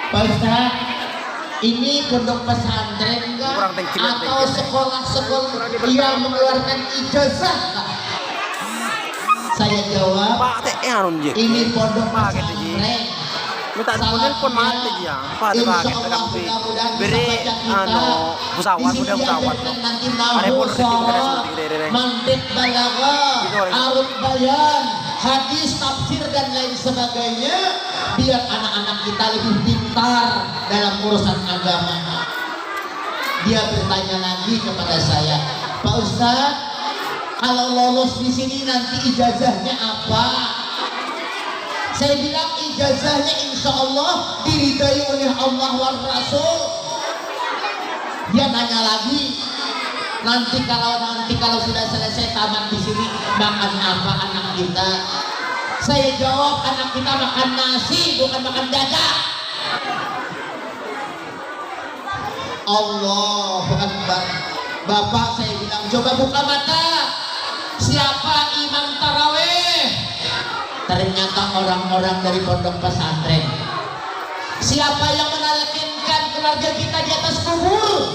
Pak Ustaz, ini pondok pesantren enggak atau sekolah-sekolah yang mengeluarkan ijazah kah? Saya jawab, ini pondok pesantren. Minta telepon mati dia. Insya Allah mudah-mudahan beri pesawat mudah pesawat. Ada pun mantik balaga, arut bayan, hadis, tafsir dan lain sebagainya, biar anak-anak kita lebih pintar dalam urusan agama. Dia bertanya lagi kepada saya, Pak Ustaz, kalau lolos di sini nanti ijazahnya apa? Saya bilang ijazahnya insya Allah diridai oleh Allah wa Rasul. Dia nanya lagi, nanti kalau sudah selesai tamat di sini makan apa anak kita? Saya jawab, anak kita makan nasi bukan makan dada. Allahu Akbar. Bapak, saya bilang coba buka mata. Siapa imam taraweh? Ternyata orang-orang dari pondok pesantren. Siapa yang menalkinkan keluarga kita di atas kubur?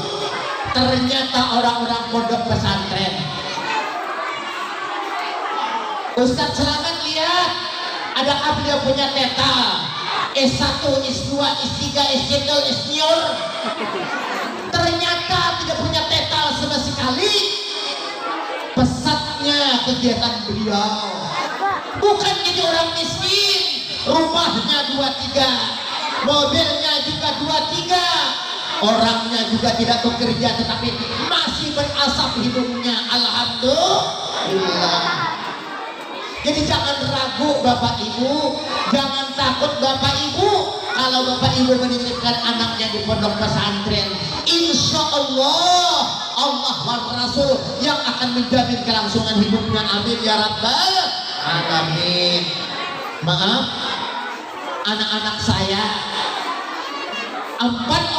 Ternyata orang-orang pondok pesantren. Ustadz Selamat lihat, adakah beliau punya teta? S1, S2, S3, S1, S-Senior? Ternyata tidak punya teta sama sekali. Pesatnya kegiatan beliau. Bukan jadi orang miskin, rumahnya 2-3, mobilnya juga 2-3, orangnya juga tidak bekerja tetapi masih berasap hidungnya. Alhamdulillah. Jadi jangan ragu Bapak Ibu, jangan takut Bapak Ibu. Kalau Bapak Ibu menitipkan anaknya di pondok pesantren, insya Allah Allah dan Rasul yang akan menjamin kelangsungan hidupnya. Amin ya Rabbal Alamin. Maaf, anak-anak saya, 4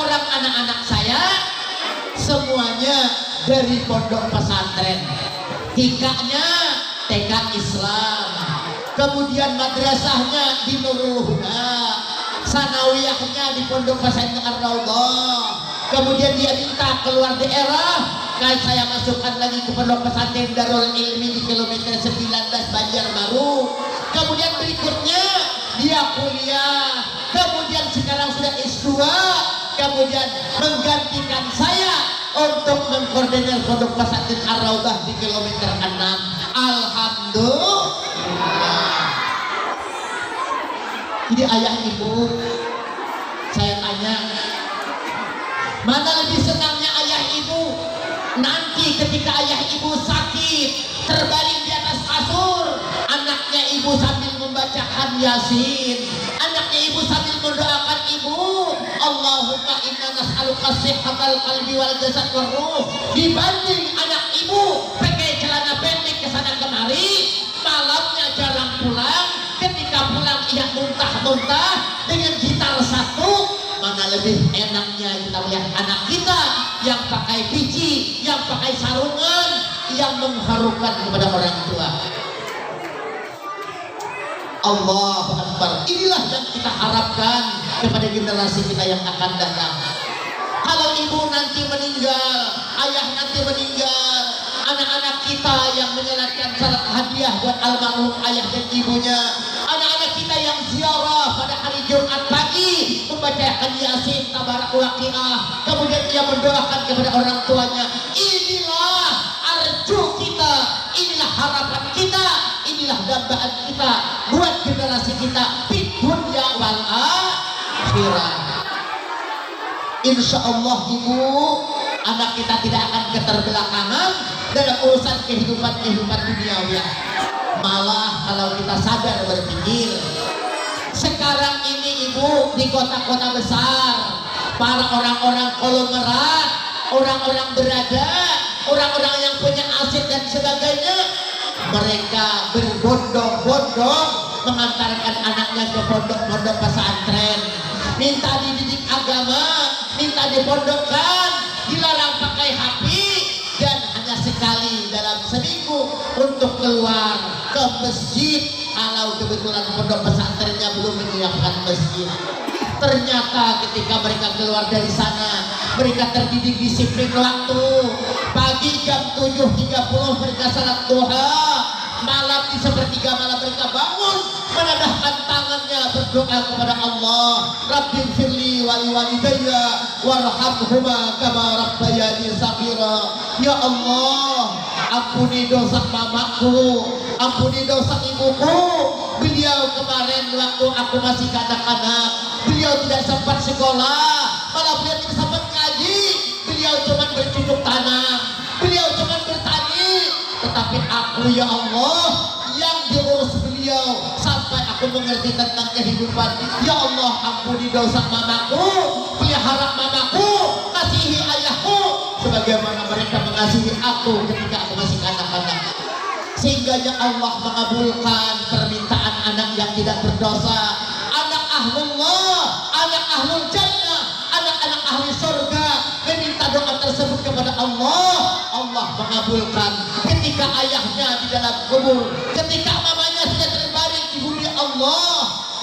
orang anak-anak saya semuanya dari pondok pesantren. TK-nya TK Islam, kemudian madrasahnya di Nurul Huda, sanawiyahnya di pondok pesantren Ar-Raudhah. Kemudian dia minta keluar daerah, kan saya masukkan lagi ke pondok pesantren Darul Ilmi di kilometer 19 Banjarbaru. Kemudian berikutnya dia kuliah, kemudian sekarang sudah S2, kemudian menggantikan saya untuk mengkoordinir pondok pesantren Ar-Raudhah di kilometer 6. Alhamdulillah. Jadi ayah ibu, saya tanya, mana lebih senangnya ayah ibu? Nanti ketika ayah ibu sakit, terbaring di atas kasur, anaknya ibu sambil membacakan Yasin, anaknya ibu sambil mendoakan ibu, Allahumma inna nas'aluka sihhatal qalbi wal jasad wal ruh, dibanding anak ibu pakai celana pendek kesana kemari, malamnya jarang pulang, ketika pulang ia muntah-muntah dengan gitar satu. Mana lebih enaknya kita melihat anak kita yang pakai peci, yang pakai sarungan, yang mengharukan kepada orang tua. Allahu Akbar. Inilah yang kita harapkan kepada generasi kita yang akan datang. Kalau ibu nanti meninggal, ayah nanti meninggal, anak-anak kita yang menyalatkan salat hadiah buat almarhum ayah dan ibunya, anak-anak kita yang ziarah pada hari Jumat pagi membacakan Yasin, Tabarak Waqiah, kemudian ia mendoakan kepada orang tuanya. Inilah arju kita, inilah harapan kita, inilah dambaan kita buat generasi kita di dunia wal akhirah. Insya Allah ibu, anak kita tidak akan keterbelakangan dalam urusan kehidupan duniawi. Malah kalau kita sadar berpikir, sekarang ini ibu di kota-kota besar, para orang-orang konglomerat, orang-orang berada, orang-orang yang punya aset dan sebagainya, mereka berbondong-bondong mengantarkan anaknya ke pondok-pondok pesantren, minta dididik agama, minta dipondokkan, dilarang pakai HP, dan hanya sekali dalam seminggu untuk keluar ke masjid kalau kebetulan pondok pesantrennya belum menyiapkan masjid. Ternyata ketika mereka keluar dari sana, mereka terdidik disiplin waktu. Pagi jam 7.30 mereka salat duha, malam di sepertiga malam mereka bangun, menadahkan tangannya berdoa kepada Allah. Rabbighfirli wa liwalidayya warhamhuma kama rabbayani shaghira. Ya Allah, ampuni dosa mamaku, ampuni dosa ibuku. Beliau kemarin waktu aku masih kanak-kanak, beliau tidak sempat sekolah, malah beliau tidak sempat ngaji. Beliau cuma bercocok tanam, beliau cuma bertani. Tetapi aku, ya Allah, yang diurus beliau sampai aku mengerti tentang kehidupan. Ya Allah, ampuni dosa mamaku, pelihara mamaku, kasihi ayahku sebagaimana mereka mengasihi aku ketika aku masih kanak-kanak. Sehingga ya Allah mengabulkan permintaan anak yang tidak berdosa, anak ahlullah, anak ahlul jannah, anak-anak ahli surga meminta doa tersebut kepada Allah. Allah mengabulkan. Ketika ayahnya di dalam kubur, ketika mamanya sudah terbaring di bumi Allah,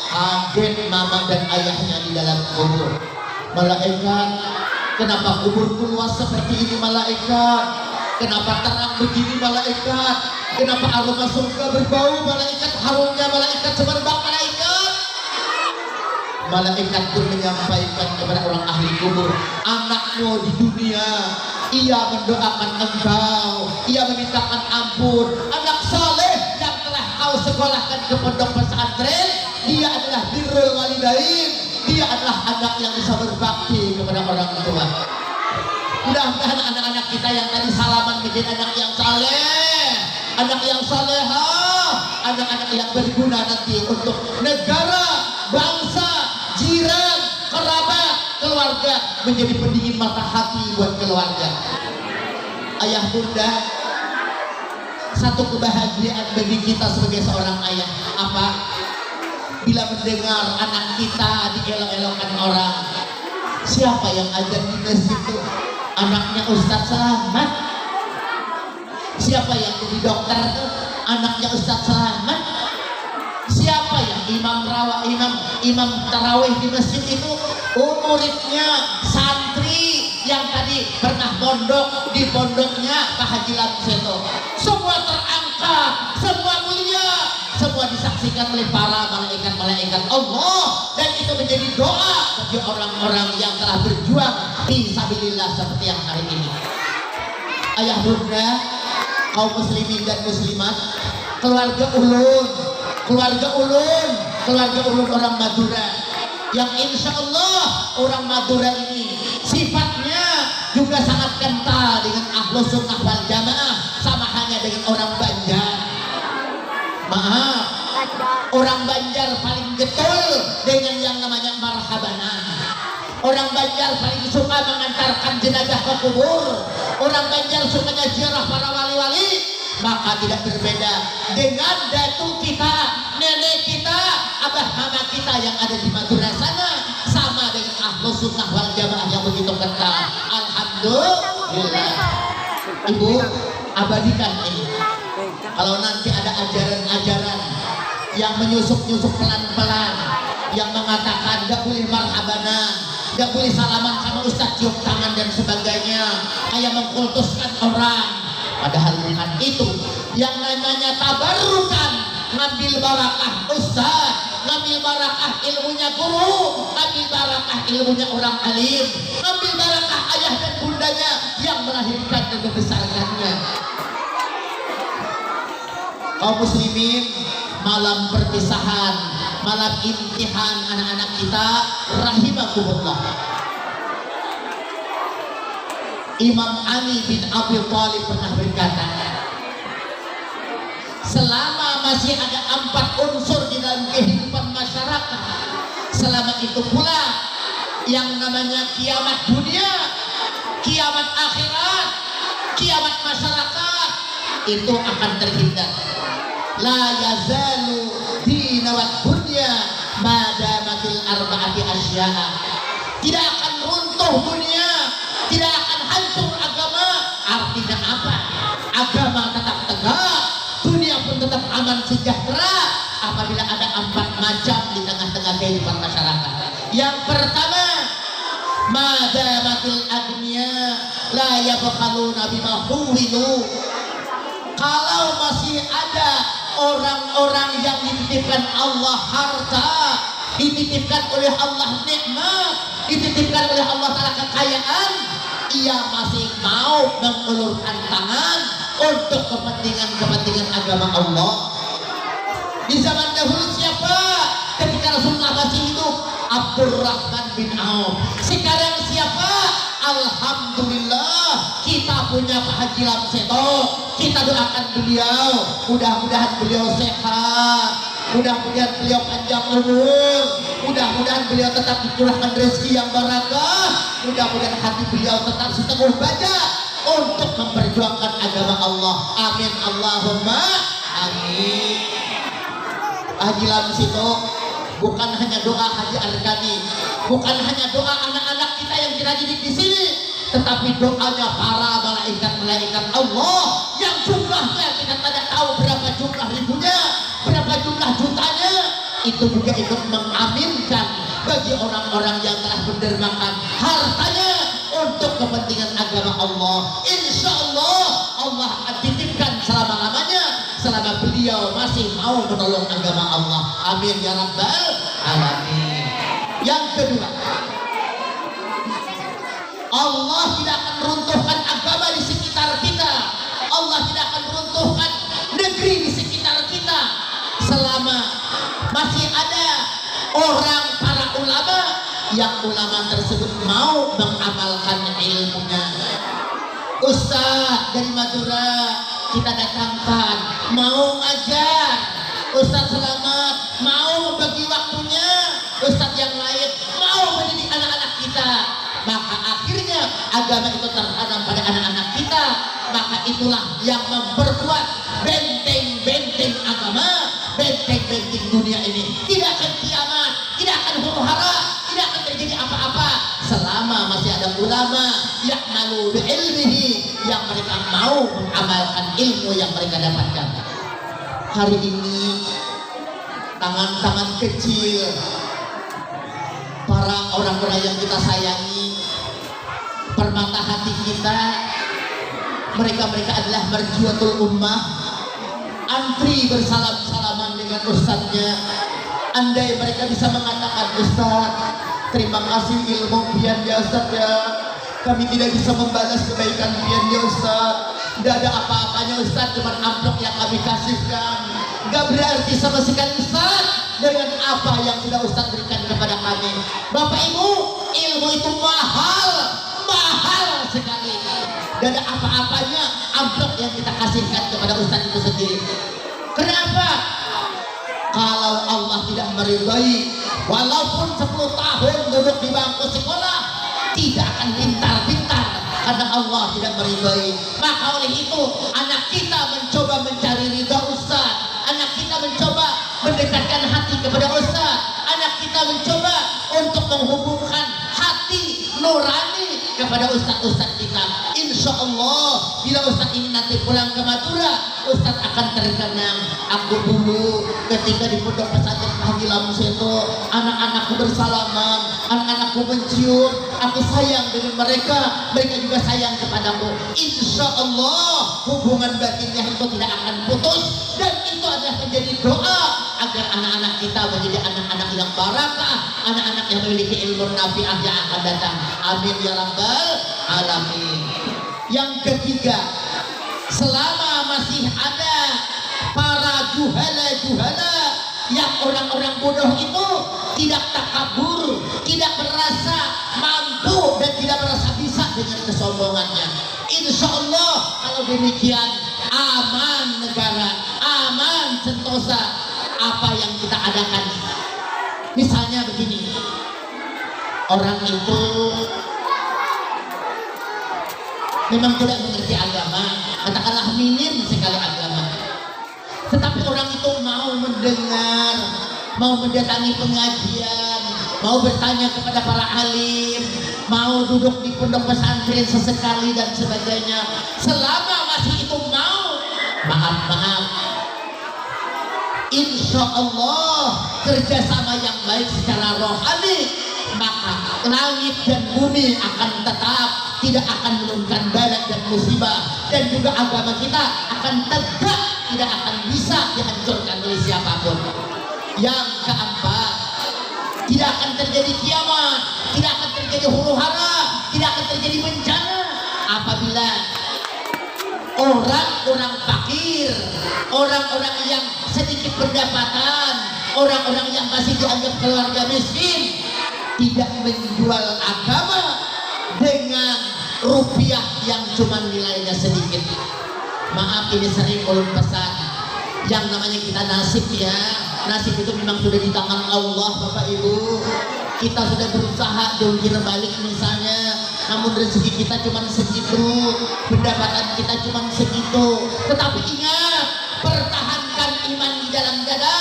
kaget mama dan ayahnya di dalam kubur. Malaikat, kenapa kuburku luas seperti ini malaikat? Kenapa terang begini malaikat? Kenapa aroma surga berbau malaikat? Harumnya malaikat semerbak malaikat. Malaikat pun menyampaikan kepada orang ahli kubur, anakmu di dunia, ia mendoakan engkau, ia memintakan ampun. Anak saleh yang telah kau sekolahkan ke pondok pesantren, dia adalah birrul walidain, dia adalah anak yang bisa berbakti kepada orang tua. Mudah-mudahan anak-anak kita yang tadi salaman menjadi anak yang saleh, anak yang salehah, anak-anak yang berguna nanti untuk negara, bangsa, jiran, kerabat, keluarga, menjadi pendingin mata hati buat keluarga. Ayah bunda, satu kebahagiaan bagi kita sebagai seorang ayah apa? Bila mendengar anak kita dielok-elokkan orang. Siapa yang ajar di masjid itu? Anaknya Ustadz Selamat. Siapa yang jadi dokter itu? Anaknya Ustadz Selamat. Siapa yang imam tarawih di masjid itu? Muridnya santri yang tadi pernah pondok di pondoknya Pak Haji Lamseto. Semua terangkat, semua mulia, semua disaksikan oleh para malaikat-malaikat Allah, dan itu menjadi doa bagi orang-orang yang telah berjuang fi sabilillah seperti yang hari ini. Ayah bunda, kaum muslimin dan muslimat, keluarga ulun orang Madura, yang insya Allah orang Madura ini sifatnya juga sangat kental dengan ahlus sunnah wal jamaah, sama hanya dengan orang Banjar. Maaf, orang Banjar paling getol dengan yang namanya marhabanan. Orang Banjar paling suka mengantarkan jenazah ke kubur. Orang Banjar sukanya ziarah para wali-wali. Maka tidak berbeda dengan datuk kita, nenek kita, abah mama kita yang ada di Madura sana, sama dengan ahlus sunnah wal jamaah yang begitu kental. Alhamdulillah. Ibu, abadikan ini. Kalau nanti ada ajaran-ajaran yang menyusup-nyusup pelan-pelan, yang mengatakan gak boleh marhabanan, gak boleh salaman sama ustaz, cium tangan dan sebagainya, kayak mengkultuskan orang. Padahal bukan itu. Yang namanya tabarukan, ngambil barakah ustaz, ngambil barakah ilmunya guru, ngambil barakah ilmunya orang alim, ngambil barakah ayah dan bundanya yang melahirkan dan membesarkannya. Kaum muslimin, malam perpisahan, malam imtihan anak-anak kita, rahimakumullah. Imam Ali bin Abi Thalib pernah berkata, selama masih ada 4 unsur di dalam kehidupan masyarakat, selama itu pula yang namanya kiamat dunia, kiamat akhirat, kiamat masyarakat itu akan terhindar. La yazalu dina wad dunya madamatil arba'ati asya'a. Tidak akan runtuh dunia, tidak akan hancur agama. Artinya apa? Agama tetap tegak, dunia pun tetap aman sejahtera apabila ada 4 macam di tengah-tengah kehidupan masyarakat. Yang pertama, madamatil agniya la yabkhaluna bima huwilu. Kalau masih ada orang-orang yang dititipkan Allah harta, dititipkan oleh Allah nikmat, dititipkan oleh Allah Ta'ala kekayaan, ia masih mau mengulurkan tangan untuk kepentingan agama Allah. Di zaman dahulu siapa? Ketika Rasulullah masih hidup, Abdurrahman bin Auf. Sekarang siapa? Alhamdulillah kita punya Pak Haji Lamseto. Kita doakan beliau, mudah-mudahan beliau sehat, mudah-mudahan beliau panjang umur, mudah-mudahan beliau tetap dicurahkan rezeki yang barakah, mudah-mudahan hati beliau tetap seteguh baja untuk memperjuangkan agama Allah. Amin Allahumma amin. Haji Lamseto bukan hanya doa Haji Arkani, bukan hanya doa anak-anak kita yang kita didik di sini, tetapi doanya para malaikat Allah yang jumlahnya kita tidak tahu berapa jumlah ribunya, berapa jumlah jutanya, itu juga ikut mengaminkan bagi orang-orang yang telah mendermakan hartanya untuk kepentingan agama Allah. Insya Allah Allah akan titipkan selama-lamanya selama beliau masih mau menolong agama Allah. Amin ya rabbal alamin. Yang kedua, Allah tidak akan meruntuhkan agama di sekitar kita, Allah tidak akan meruntuhkan negeri di sekitar kita selama masih ada orang para ulama yang ulama tersebut mau mengamalkan ilmunya. Ustaz dari Madura kita datangkan, mau ngajar. Ustaz Selamat mau membagi waktunya, Ustaz yang lain mau mendidik anak-anak kita. Maka akhirnya agama itu tertanam pada anak-anak kita. Maka itulah yang memperkuat benteng-benteng agama, benteng-benteng dunia ini. Tidak akan kiamat, tidak akan huru-hara, tidak akan terjadi apa-apa selama masih ada ulama ya'malu bi'ilmihi, yang mereka mau mengamalkan ilmu yang mereka dapatkan. Hari ini tangan-tangan kecil para orang-orang yang kita sayangi, permata hati kita, mereka adalah marjuatul ummah, antri bersalam-salaman dengan ustadznya. Andai mereka bisa mengatakan, Ustaz, terima kasih ilmu pian ya Ustaz ya, kami tidak bisa membalas kebaikan pian ya Ustaz, tidak ada apa-apanya Ustaz, cuma amplop yang kami kasihkan, gak berarti sama sekali Ustaz dengan apa yang sudah Ustaz berikan kepada kami. Bapak Ibu, ilmu itu mahal sekali, gak ada apa-apanya amplop yang kita kasihkan kepada Ustaz itu sendiri. Kenapa? Kalau Allah tidak meridai, walaupun 10 tahun duduk di bangku sekolah, tidak akan pintar-pintar karena Allah tidak meridai. Maka oleh itu anak kita mencoba mencari ridha Ustaz, anak kita mencoba mendekatkan hati kepada Ustaz, anak kita mencoba untuk menghubungkan hati nurani kepada ustaz-ustaz kita. Insya Allah bila ustaz ini nanti pulang ke Madura, ustaz akan terkenang. Aku dulu ketika di pondok pesantren Haji Lamseto, anak-anakku bersalaman, anak-anakku mencium, aku sayang dengan mereka, mereka juga sayang kepadaku. Insya Allah hubungan batinnya itu tidak akan putus, dan itu adalah menjadi doa agar anak-anak kita menjadi anak-anak yang barakah, anak-anak yang memiliki ilmu nafi'ah yang akan datang. Amin ya rabbal alamin. Yang ketiga, selama masih ada para juhala yang orang-orang bodoh itu tidak takabur, tidak merasa mampu dan tidak merasa bisa dengan kesombongannya. Insya Allah kalau demikian aman negara, aman sentosa apa yang kita adakan. Misalnya begini, orang itu memang tidak mengerti agama, katakanlah minim sekali agama, tetapi orang itu mau mendengar, mau mendatangi pengajian, mau bertanya kepada para alim, mau duduk di pondok pesantren sesekali dan sebagainya. Selama masih itu mau, maaf, insya Allah kerjasama yang baik secara rohani maka langit dan bumi akan tetap tidak akan menurunkan balak dan musibah, dan juga agama kita akan tegak, tidak akan bisa dihancurkan oleh siapapun. Yang keempat, tidak akan terjadi kiamat, tidak akan terjadi huru hara, tidak akan terjadi bencana apabila orang-orang fakir, orang-orang yang sedikit pendapatan, orang-orang yang masih dianggap keluarga miskin tidak menjual agama dengan rupiah yang cuma nilainya sedikit. Maaf, ini sering ulun pesan, yang namanya kita nasib ya, nasib itu memang sudah di tangan Allah Bapak Ibu. Kita sudah berusaha jungkir balik misalnya, namun rezeki kita cuma segitu, pendapatan kita cuma segitu. Tetapi ingat, pertahankan iman di dalam dada,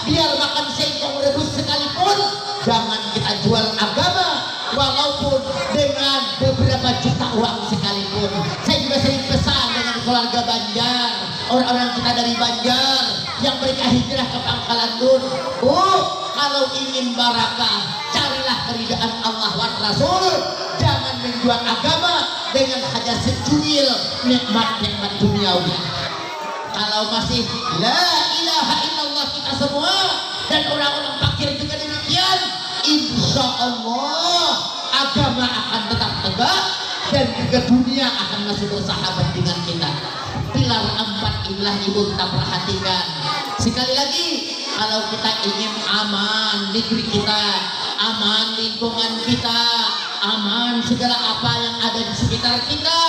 biar makan singkong rebus sekalipun jangan kita jual agama, walaupun dengan beberapa juta uang sekalipun. Saya juga sering pesan dengan keluarga Banjar, orang-orang kita dari Banjar yang mereka hijrah ke Pangkalan Bun. Kalau ingin barakah, carilah keridaan Allah wa Rasul, jangan menjual agama dengan hanya secuil nikmat-nikmat duniawi. Kalau masih la ilaha illallah kita semua, dan orang-orang fakir juga demikian, insya Allah agama akan tetap tegak, dan juga dunia akan masih bersahabat dengan kita. Pilar 4 inilah ibu kita perhatikan. Sekali lagi, kalau kita ingin aman negeri kita, aman lingkungan kita, aman segala apa yang ada di sekitar kita,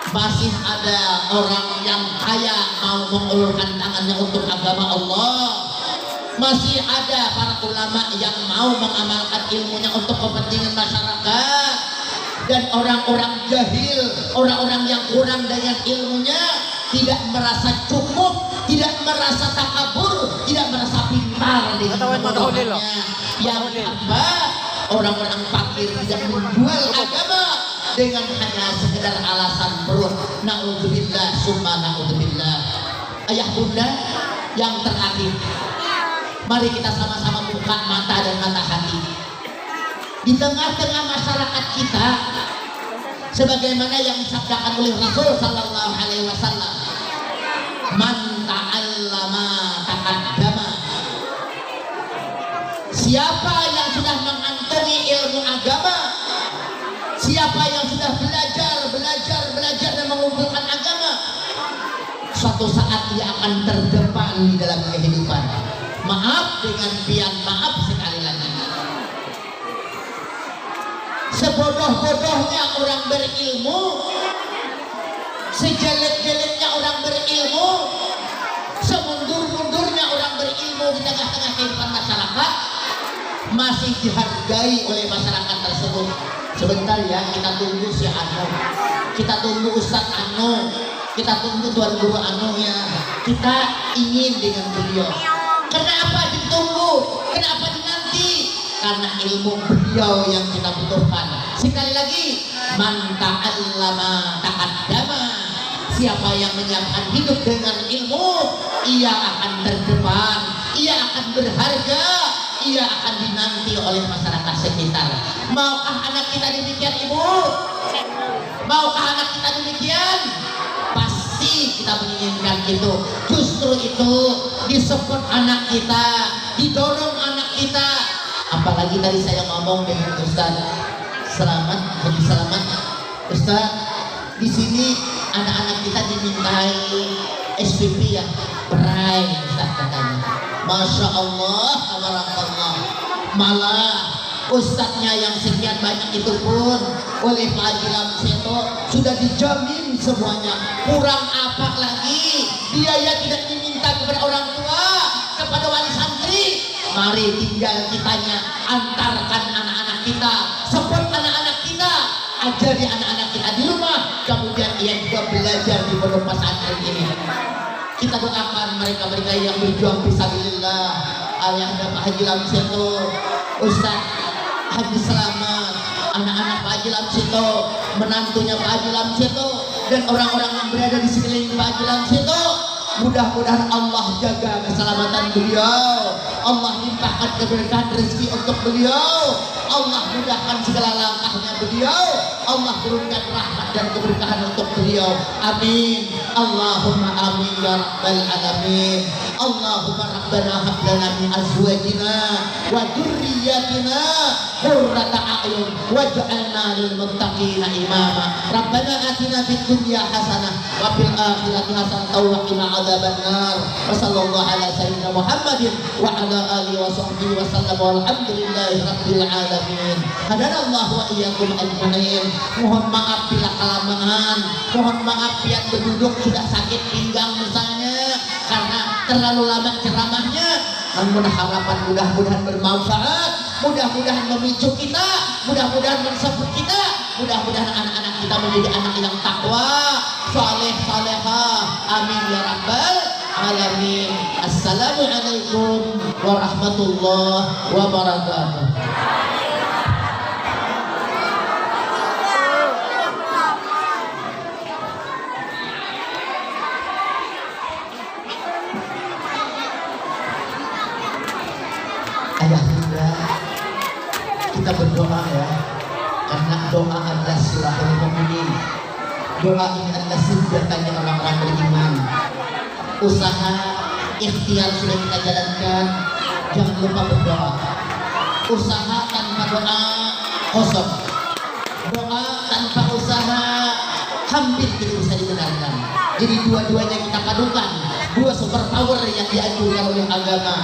masih ada orang yang kaya mau mengulurkan tangannya untuk agama Allah, masih ada para ulama yang mau mengamalkan ilmunya untuk kepentingan masyarakat, dan orang-orang jahil, orang-orang yang kurang dengan ilmunya tidak merasa cukup, tidak merasa takabur, tidak merasa pintar dengan pengetahuannya. Yang keempat, orang-orang fakir tidak menjual agama dengan hanya sekedar alasan perut. Naudzubillah summa naudzubillah. Ayah bunda yang terakhir, mari kita sama-sama buka mata dan mata hati. Di tengah-tengah masyarakat kita, sebagaimana yang disabdakan oleh Rasul sallallahu alaihi wasallam, man ta'allama taqaddama. Siapa yang sudah mengantongi ilmu agama, siapa yang sudah belajar dan mengumpulkan agama, suatu saat dia akan terdepan di dalam kehidupan. Maaf dengan pian maaf sekali lagi. Sebodoh-bodohnya orang berilmu, sejelek-jeleknya orang berilmu, semundur-mundurnya orang berilmu di tengah-tengah kehidupan masyarakat, masih dihargai oleh masyarakat tersebut. Sebentar ya, kita tunggu si Anu, kita tunggu Ustadz Anu, kita tunggu Tuan Guru Anu ya. Kita ingin dengan beliau. Kenapa ditunggu? Kenapa dinanti? Karena ilmu beliau yang kita butuhkan. Sekali lagi, man ta'allama taqaddama. Siapa yang menyiapkan hidup dengan ilmu, ia akan terdepan, ia akan berharga, ia akan dinanti oleh masyarakat sekitar. Maukah anak kita demikian, Ibu? Maukah anak kita demikian? Pasti kita menginginkan itu. Justru itu disupport anak kita, didorong anak kita. Apalagi tadi saya ngomong dengan Ustaz Selamat, Haji Selamat, Ustaz, di sini anak-anak kita dimintai SPP ya, berai Ustaz katanya. Masya Allah, tabarakallah. Malah Ustadznya yang sekian banyak itu pun oleh Pak Haji Lamseto sudah dijamin semuanya. Kurang apa lagi? Biaya tidak diminta kepada orang tua, kepada wali santri. Mari tinggal kitanya antarkan anak-anak kita, support anak-anak kita, ajari anak-anak kita di rumah, kemudian ia juga belajar di pondok pesantren ini. Kita doakan mereka-mereka yang berjuang fisabilillah, ayahnya Pak Haji Lamseto, Ustaz Haji Selamat, anak-anak Pak Haji Lamseto, menantunya Pak Haji Lamseto, dan orang-orang yang berada di sekeliling Pak Haji Lamseto. Mudah-mudahan Allah jaga keselamatan beliau, Allah limpahkan keberkahan rezeki untuk beliau, Allah mudahkan segala langkahnya beliau, Allah turunkan rahmat dan keberkahan untuk beliau. Amin. Allahumma amin ya rabbal alamin. Allahumma rabbana hab lana min azwajina wa dzurriyyatina qurrata a'yun waj'alna lil muttaqina imama. Rabbana atina fid dunya hasanah wa fil akhirati hasanah wa qina adzabannar. Wa sallallahu ala sayyidina Muhammadin wa ala alihi wa sahbihi wa sallam walhamdulillahi rabbil alamin. Hadanallahu wa iyyakum ajmain. Mohon maaf bila kelamaan, mohon maaf yang berduduk sudah sakit pinggang misalnya karena terlalu lama ceramahnya. Namun harapan mudah-mudahan bermanfaat, mudah-mudahan memicu kita, mudah-mudahan mensupport kita, mudah-mudahan anak-anak kita menjadi anak yang takwa, saleh, salehah. Amin ya rabbal alamin. Assalamualaikum warahmatullahi wabarakatuh. Ayah bunda, kita berdoa ya, karena doa adalah silahul mu'minin. Doa ini adalah senjatanya orang-orang beriman. Usaha ikhtiar sudah kita jalankan, jangan lupa berdoa. Usaha tanpa doa kosong, doa tanpa usaha hampir tidak bisa dibenarkan. Jadi dua-duanya kita padukan, dua super power yang dianjurkan oleh agama.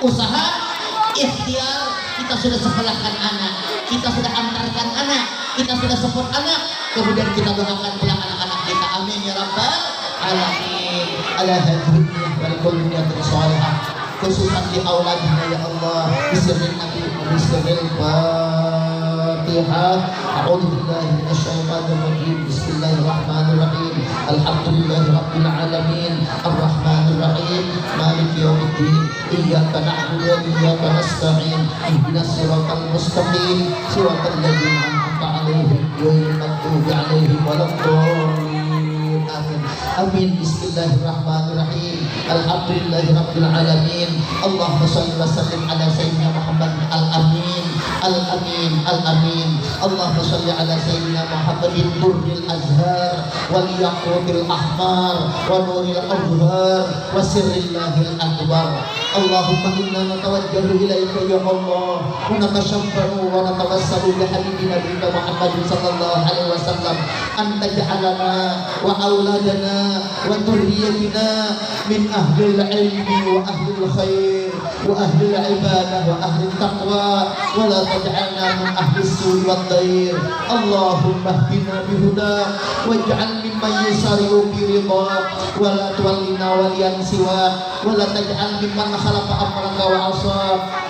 Usaha, ikhtiar, kita sudah sekolahkan anak, kita sudah antarkan anak, kita sudah support anak, kemudian kita doakan pula anak-anak kita. Amin ya rabbal alamin. Ala hadhihi wal kulli niyatin shalihah, khususan di auladina ya Allah, bismillahir nabi bismillahir Fatihah. A'udzu billahi minasyaitonir rajim. Bismillahirrahmanirrahim. Alhamdulillahi rabbil alamin. Arrahmanir rahim. Maliki yaumiddin. Iyyaka na'budu wa iyyaka nasta'in. Ihdinas siratal mustaqim. Siratal ladzina an'amta 'alaihim ghairil maghdubi 'alaihim waladdallin. Amin. Amin. Bismillahirrahmanirrahim. Alhamdulillahi rabbil alamin. Allahumma shalli wa sallim ala sayyidina Muhammad al-amin. Al-amin, al-amin. Allahumma salli ala sayyidina Muhammadin nuril azhar wal yaqutil ahmar wa nuril abhar wa sirrillahil akbar. Allahumma inna natawajjahu ilaika ya Allah wa natashabbahu wa natawassalu bi habibina nabiyina Muhammadin sallallahu alaihi wasallam an taj'alana wa auladana wa dhurriyyatina min ahlil ilmi wa ahlil khair wa ahlil ibadah wa ahlil taqwa wa la taj'alna min ahlis su'i wad dair. Allahumma ihdina bihuda waj'al mimman yusari'u bi ridha wa la tuwallina waliyan siwa wa la taj'al mimman khalaqa amraka wa asa.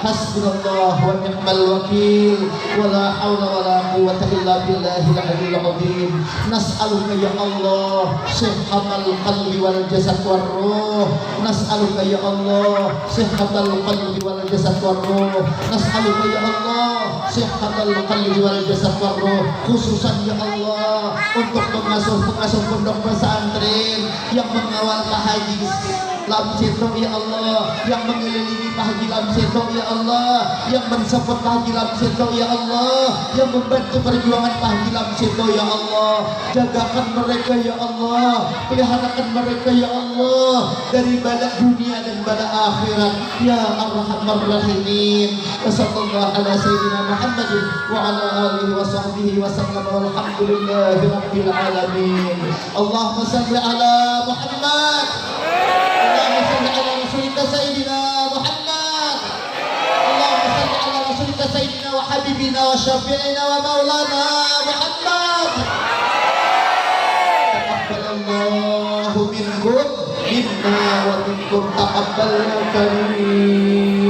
Hasbunallah wa ni'mal wakil wa la hawla wa la quwwata illa billahil aliyyil azim. Nas'aluka ya Allah sihhatal qalbi wal jasad war ruh. Nas'aluka ya Allah sihhatal qalbi wal jasad war ruh. Nas'aluka ya Allah sihhatal qalbi wal jasad war ruh. Khususan ya Allah untuk pengasuh-pengasuh pondok pesantren yang mengawal Pak Haji Lamseto ya Allah, yang mengelilingi Pak Haji Lamseto ya Allah, yang mensupport Pak Haji Lamseto ya Allah, yang membantu perjuangan Pak Haji Lamseto ya Allah. Jagakan mereka ya Allah, peliharakan mereka ya Allah dari bala dunia dan bala akhirat ya arhamar rahimin. Wassallallahu ala sayyidina Muhammadin wa ala alihi wa sahbihi wa sallam walhamdulillahi rabbil alamin. Allahumma salli ala Muhammad. Allahumma salli ala rasulika sayyidina Muhammad. Allahumma salli ala rasulika sayyidina wa habibina wa syafi'ina wa maulana Muhammad. Taqabbalallahu minkum minna wa minkum taqabbal karim.